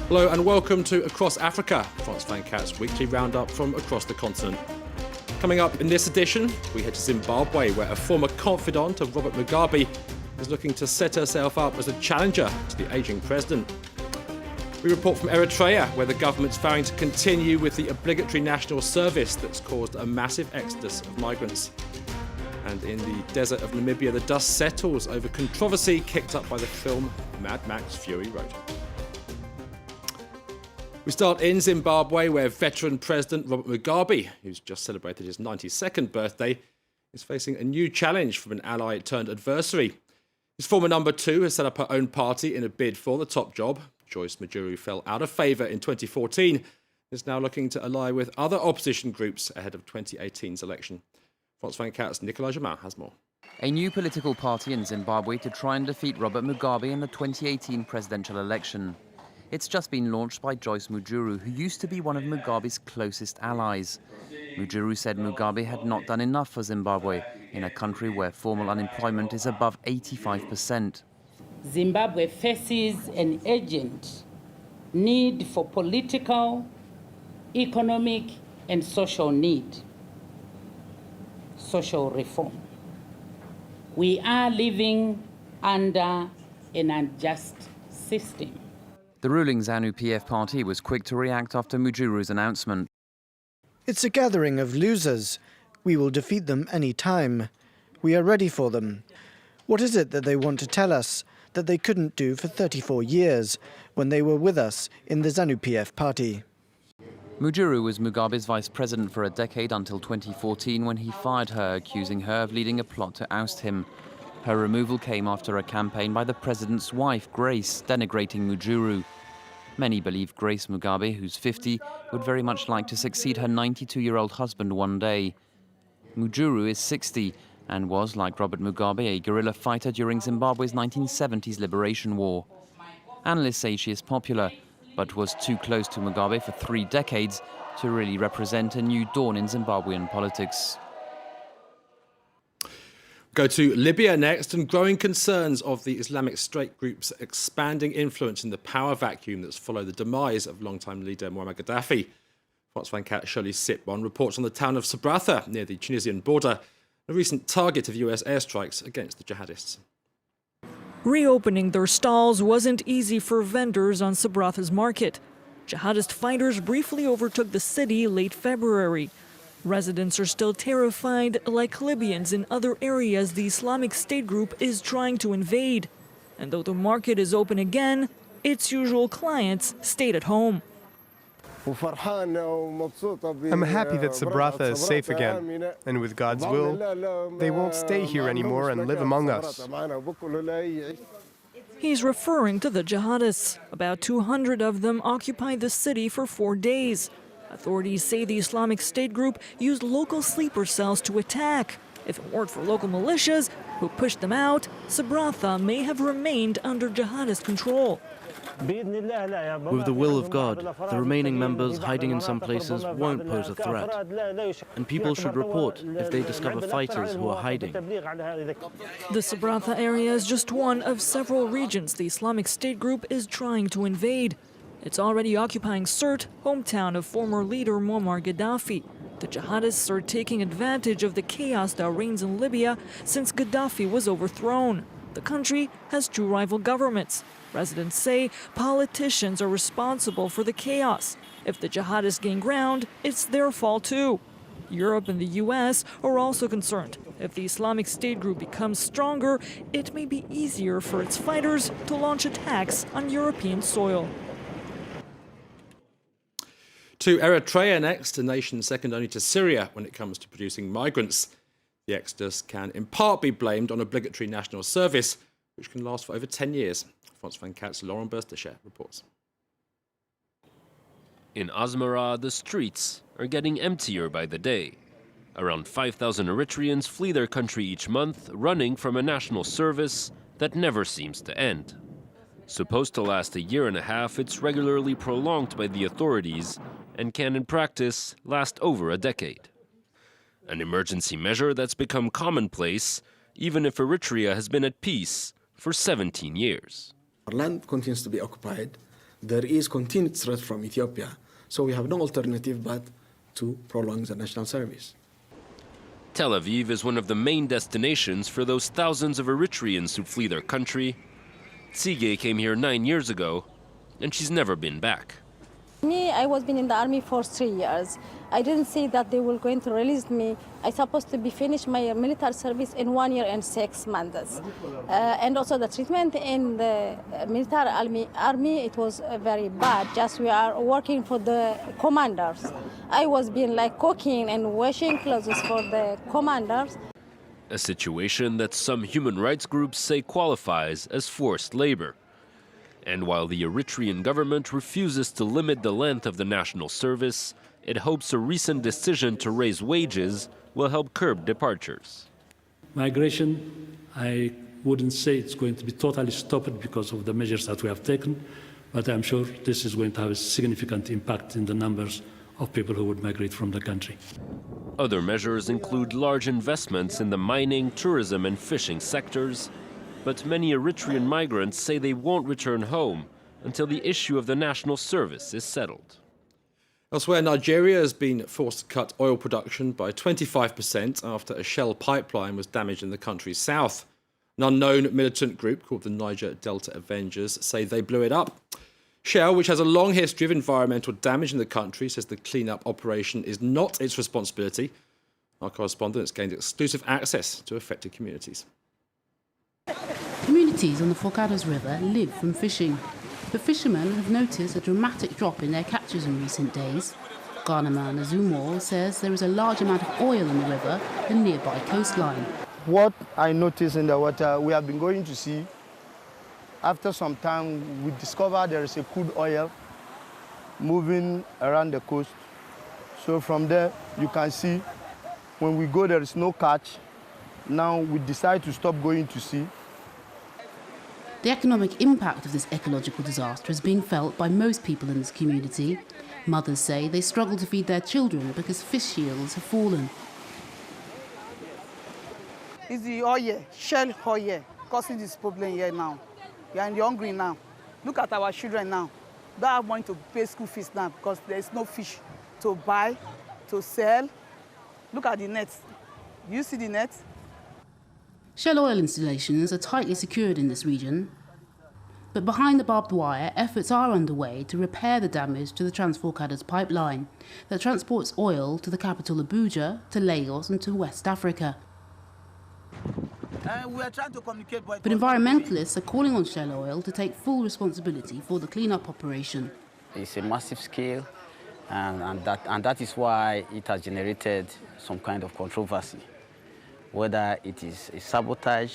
Hello and welcome to Across Africa, France Van Cat's weekly roundup from across the continent. Coming up in this edition, we head to Zimbabwe, where a former confidant of Robert Mugabe is looking to set herself up as a challenger to the ageing president. We report from Eritrea, where the government's vowing to continue with the obligatory national service that's caused a massive exodus of migrants. And in the desert of Namibia, the dust settles over controversy kicked up by the film Mad Max Fury Road. We start in Zimbabwe, where veteran President Robert Mugabe, who's just celebrated his 92nd birthday, is facing a new challenge from an ally turned adversary. His former number two has set up her own party in a bid for the top job. Joyce Mujuru fell out of favour in 2014 and is now looking to ally with other opposition groups ahead of 2018's election. France Van Cat's Nicolas Germain has more. A new political party in Zimbabwe to try and defeat Robert Mugabe in the 2018 presidential election. It's just been launched by Joyce Mujuru, who used to be one of Mugabe's closest allies. Mujuru said Mugabe had not done enough for Zimbabwe, in a country where formal unemployment is above 85%. Zimbabwe faces an urgent need for political, economic, and social reform. We are living under an unjust system. The ruling ZANU-PF party was quick to react after Mujuru's announcement. It's a gathering of losers. We will defeat them any time. We are ready for them. What is it that they want to tell us that they couldn't do for 34 years when they were with us in the ZANU-PF party? Mujuru was Mugabe's vice president for a decade until 2014, when he fired her, accusing her of leading a plot to oust him. Her removal came after a campaign by the president's wife, Grace, denigrating Mujuru. Many believe Grace Mugabe, who's 50, would very much like to succeed her 92-year-old husband one day. Mujuru is 60 and was, like Robert Mugabe, a guerrilla fighter during Zimbabwe's 1970s liberation war. Analysts say she is popular, but was too close to Mugabe for 3 decades to really represent a new dawn in Zimbabwean politics. Go to Libya next, and growing concerns of the Islamic State group's expanding influence in the power vacuum that's followed the demise of longtime leader Muammar Gaddafi. France Van Cat Shirley Sitbon reports on the town of Sabratha near the Tunisian border, a recent target of US airstrikes against the jihadists. Reopening their stalls wasn't easy for vendors on Sabratha's market. Jihadist fighters briefly overtook the city late February. Residents are still terrified, like Libyans in other areas the Islamic State group is trying to invade. And though the market is open again, its usual clients stayed at home. I'm happy that Sabratha is safe again, and with God's will, they won't stay here anymore and live among us. He's referring to the jihadists. About 200 of them occupied the city for 4 days. Authorities say the Islamic State group used local sleeper cells to attack. If it weren't for local militias who pushed them out, Sabratha may have remained under jihadist control. With the will of God, the remaining members hiding in some places won't pose a threat. And people should report if they discover fighters who are hiding. The Sabratha area is just one of several regions the Islamic State group is trying to invade. It's already occupying Sirte, hometown of former leader Muammar Gaddafi. The jihadists are taking advantage of the chaos that reigns in Libya since Gaddafi was overthrown. The country has 2 rival governments. Residents say politicians are responsible for the chaos. If the jihadists gain ground, it's their fault too. Europe and the US are also concerned. If the Islamic State group becomes stronger, it may be easier for its fighters to launch attacks on European soil. To Eritrea next, a nation second only to Syria when it comes to producing migrants. The exodus can in part be blamed on obligatory national service, which can last for over 10 years. France Van Cat's Laurent Berstachet reports. In Asmara, the streets are getting emptier by the day. Around 5,000 Eritreans flee their country each month, running from a national service that never seems to end. Supposed to last a year and a half, it's regularly prolonged by the authorities and can in practice last over a decade. An emergency measure that's become commonplace, even if Eritrea has been at peace for 17 years. Our land continues to be occupied. there is continued threat from Ethiopia. So we have no alternative but to prolong the national service. Tel Aviv is one of the main destinations for those thousands of Eritreans who flee their country. Tsige came here 9 years ago, and she's never been back. Me, I was been in the army for 3 years. I didn't see that they were going to release me. I supposed to be finished my military service in 1 year and 6 months. And also the treatment in the military army, it was very bad. Just we are working for the commanders. I was being like cooking and washing clothes for the commanders. A situation that some human rights groups say qualifies as forced labor. And while the Eritrean government refuses to limit the length of the national service, it hopes a recent decision to raise wages will help curb departures. Migration, I wouldn't say it's going to be totally stopped because of the measures that we have taken, but I'm sure this is going to have a significant impact in the numbers of people who would migrate from the country. Other measures include large investments in the mining, tourism and fishing sectors, but many Eritrean migrants say they won't return home until the issue of the national service is settled. Elsewhere, Nigeria has been forced to cut oil production by 25% after a Shell pipeline was damaged in the country's south. An unknown militant group called the Niger Delta Avengers say they blew it up. Shell, which has a long history of environmental damage in the country, says the clean-up operation is not its responsibility. Our correspondent has gained exclusive access to affected communities. Communities on the Forcados River live from fishing, but fishermen have noticed a dramatic drop in their catches in recent days. Ghanaman Azumo says there is a large amount of oil in the river and nearby coastline. What I noticed in the water, we have been going to see. After some time, we discovered there is a crude oil moving around the coast. So from there, you can see when we go, there is no catch. Now we decide to stop going to sea. The economic impact of this ecological disaster is being felt by most people in this community. Mothers say they struggle to feed their children because fish yields have fallen. It's the oil, Shell oil, causing this problem here now. We are in the hungry now. Look at our children now. They don't have money to pay school fees now because there is no fish to buy, to sell. Look at the nets. You see the nets? Shell oil installations are tightly secured in this region, but behind the barbed wire, efforts are underway to repair the damage to the Trans-Forcados pipeline that transports oil to the capital Abuja, to Lagos and to West Africa. We are trying to communicate, but environmentalists are calling on Shell Oil to take full responsibility for the clean-up operation. It's a massive scale, and that is why it has generated some kind of controversy, whether it is a sabotage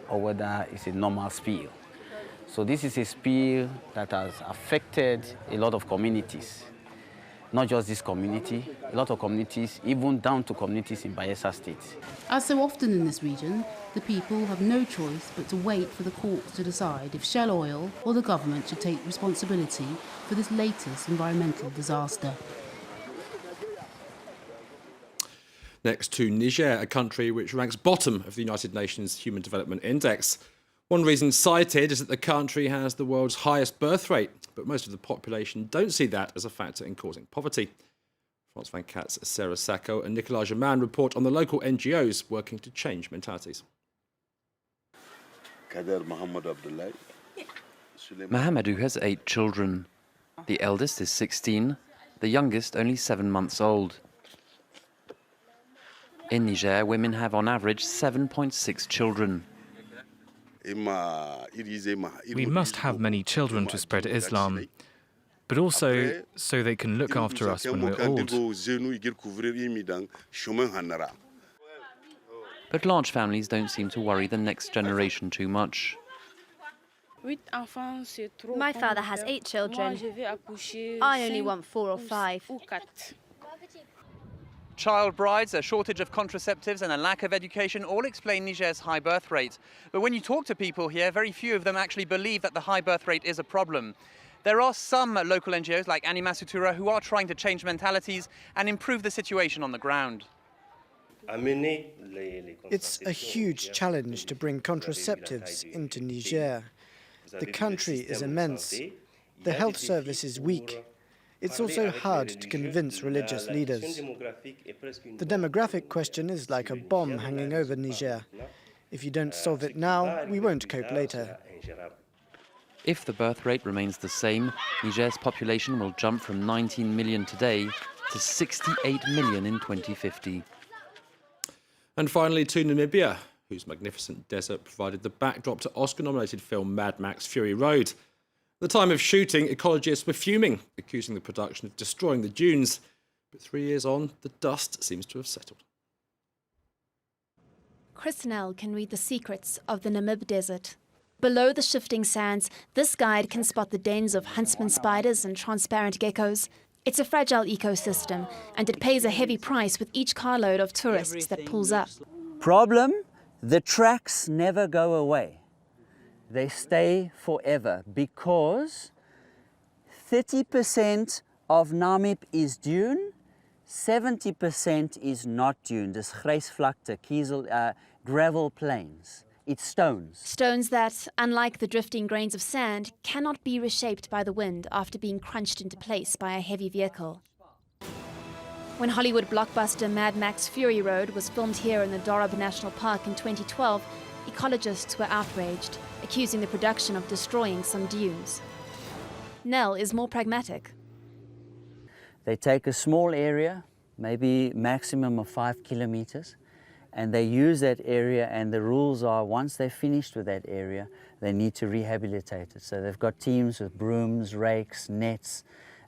or whether it's a normal spill. So this is a spill that has affected a lot of communities, not just this community, a lot of communities, even down to communities in Bayelsa State. As so often in this region, the people have no choice but to wait for the courts to decide if Shell Oil or the government should take responsibility for this latest environmental disaster. Next to Niger, a country which ranks bottom of the United Nations Human Development Index. One reason cited is that the country has the world's highest birth rate, but most of the population don't see that as a factor in causing poverty. France 24's Sarah Sacco and Nicolas Germain report on the local NGOs working to change mentalities. Mahamadou has 8 children. The eldest is 16, the youngest only 7 months old. In Niger, women have on average 7.6 children. We must have many children to spread Islam, but also so they can look after us when we're old. But large families don't seem to worry the next generation too much. My father has 8 children. I only want 4 or 5. Child brides, a shortage of contraceptives and a lack of education all explain Niger's high birth rate. But when you talk to people here, very few of them actually believe that the high birth rate is a problem. There are some local NGOs like Anima Sutura who are trying to change mentalities and improve the situation on the ground. It's a huge challenge to bring contraceptives into Niger. The country is immense. The health service is weak. It's also hard to convince religious leaders. The demographic question is like a bomb hanging over Niger. If you don't solve it now, we won't cope later. If the birth rate remains the same, Niger's population will jump from 19 million today to 68 million in 2050. And finally to Namibia, whose magnificent desert provided the backdrop to Oscar-nominated film Mad Max Fury Road. At the time of shooting, ecologists were fuming, accusing the production of destroying the dunes. But 3 years on, the dust seems to have settled. Chris Nell can read the secrets of the Namib desert. Below the shifting sands, this guide can spot the dens of huntsman spiders and transparent geckos. It's a fragile ecosystem, and it pays a heavy price with each carload of tourists that pulls up. Problem? The tracks never go away. They stay forever because 30% of Namib is dune, 70% is not dune. Dis grijsvlakte, kiezel, gravel plains. It's stones. Stones that, unlike the drifting grains of sand, cannot be reshaped by the wind after being crunched into place by a heavy vehicle. When Hollywood blockbuster Mad Max Fury Road was filmed here in the Dorob National Park in 2012, ecologists were outraged, accusing the production of destroying some dunes. Nell is more pragmatic. They take a small area, maybe maximum of 5 kilometers, and they use that area, and the rules are once they're finished with that area, they need to rehabilitate it. So they've got teams with brooms, rakes, nets,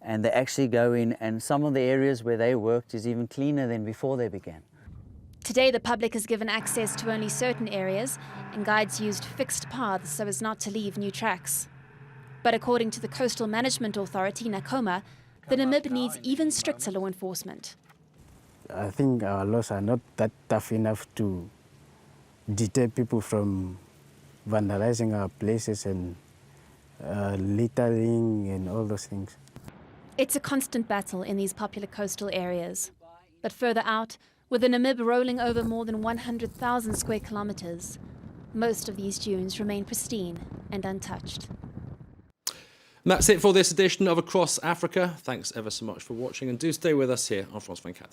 and they actually go in, and some of the areas where they worked is even cleaner than before they began. Today, the public is given access to only certain areas, and guides used fixed paths so as not to leave new tracks. But according to the Coastal Management Authority, NACOMA, the Namib needs even stricter law enforcement. I think our laws are not that tough enough to deter people from vandalizing our places and littering and all those things. It's a constant battle in these popular coastal areas. But further out, with the Namib rolling over more than 100,000 square kilometers, most of these dunes remain pristine and untouched. And that's it for this edition of Across Africa. Thanks ever so much for watching, and do stay with us here on France 24.